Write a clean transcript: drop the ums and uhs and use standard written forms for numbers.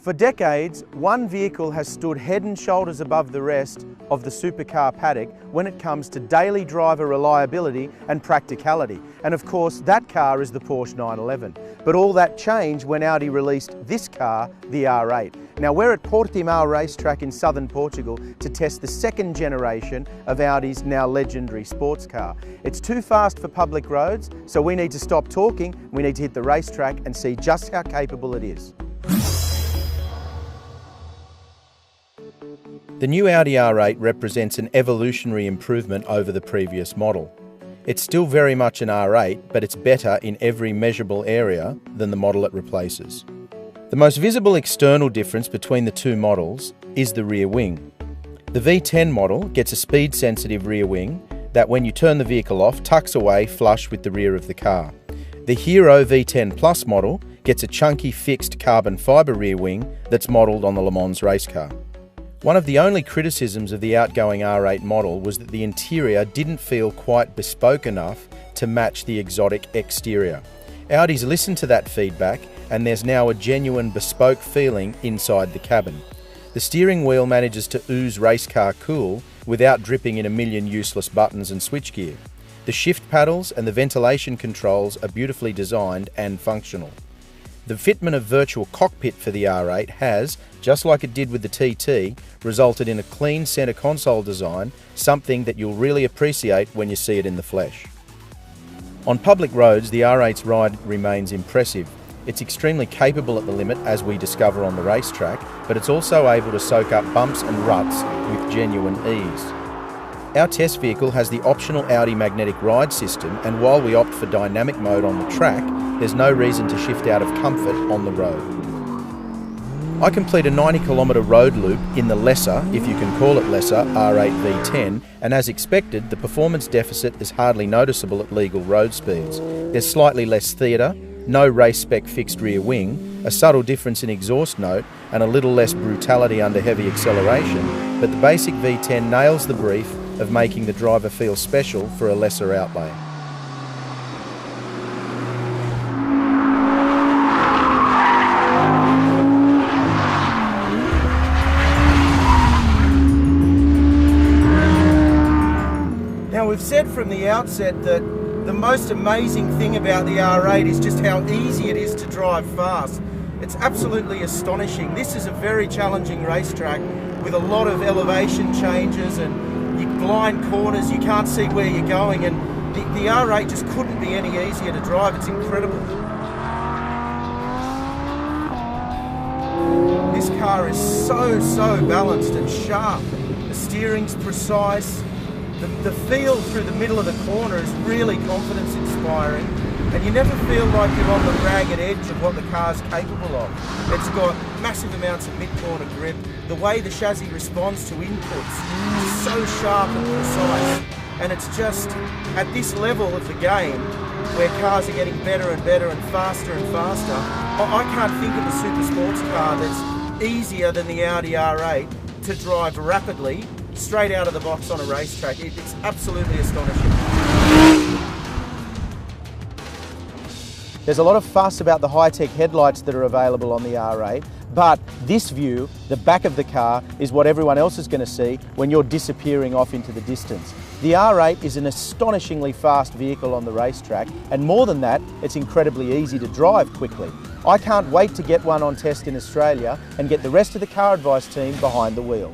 For decades, one vehicle has stood head and shoulders above the rest of the supercar paddock when it comes to daily driver reliability and practicality. And of course, that car is the Porsche 911. But all that changed when Audi released this car, the R8. Now we're at Portimão racetrack in southern Portugal to test the second generation of Audi's now legendary sports car. It's too fast for public roads, so we need to stop talking, we need to hit the racetrack and see just how capable it is. The new Audi R8 represents an evolutionary improvement over the previous model. It's still very much an R8, but it's better in every measurable area than the model it replaces. The most visible external difference between the two models is the rear wing. The V10 model gets a speed-sensitive rear wing that, when you turn the vehicle off, tucks away flush with the rear of the car. The Hero V10 Plus model gets a chunky fixed carbon fibre rear wing that's modelled on the Le Mans race car. One of the only criticisms of the outgoing R8 model was that the interior didn't feel quite bespoke enough to match the exotic exterior. Audi's listened to that feedback, and there's now a genuine bespoke feeling inside the cabin. The steering wheel manages to ooze race car cool without dripping in a million useless buttons and switchgear. The shift paddles and the ventilation controls are beautifully designed and functional. The fitment of virtual cockpit for the R8 has, just like it did with the TT, resulted in a clean centre console design, something that you'll really appreciate when you see it in the flesh. On public roads, the R8's ride remains impressive. It's extremely capable at the limit, as we discover on the racetrack, but it's also able to soak up bumps and ruts with genuine ease. Our test vehicle has the optional Audi magnetic ride system, and while we opt for dynamic mode on the track, there's no reason to shift out of comfort on the road. I complete a 90-kilometre road loop in the lesser, if you can call it lesser, R8 V10, and as expected, the performance deficit is hardly noticeable at legal road speeds. There's slightly less theatre, no race-spec fixed rear wing, a subtle difference in exhaust note, and a little less brutality under heavy acceleration, but the basic V10 nails the brief of making the driver feel special for a lesser outlay. Now, we've said from the outset that the most amazing thing about the R8 is just how easy it is to drive fast. It's absolutely astonishing. This is a very challenging racetrack with a lot of elevation changes and blind corners, you can't see where you're going, and the R8 just couldn't be any easier to drive. It's incredible. This car is so balanced and sharp. The steering's precise. The feel through the middle of the corner is really confidence inspiring, and you never feel like you're on the ragged edge of what the car's capable of. It's got massive amounts of mid-corner grip. The way the chassis responds to inputs is so sharp and precise, and it's just at this level of the game where cars are getting better and better and faster, I can't think of a super sports car that's easier than the Audi R8 to drive rapidly straight out of the box on a racetrack. It's absolutely astonishing. There's a lot of fuss about the high-tech headlights that are available on the R8, but this view, the back of the car, is what everyone else is going to see when you're disappearing off into the distance. The R8 is an astonishingly fast vehicle on the racetrack, and more than that, it's incredibly easy to drive quickly. I can't wait to get one on test in Australia and get the rest of the Car Advice team behind the wheel.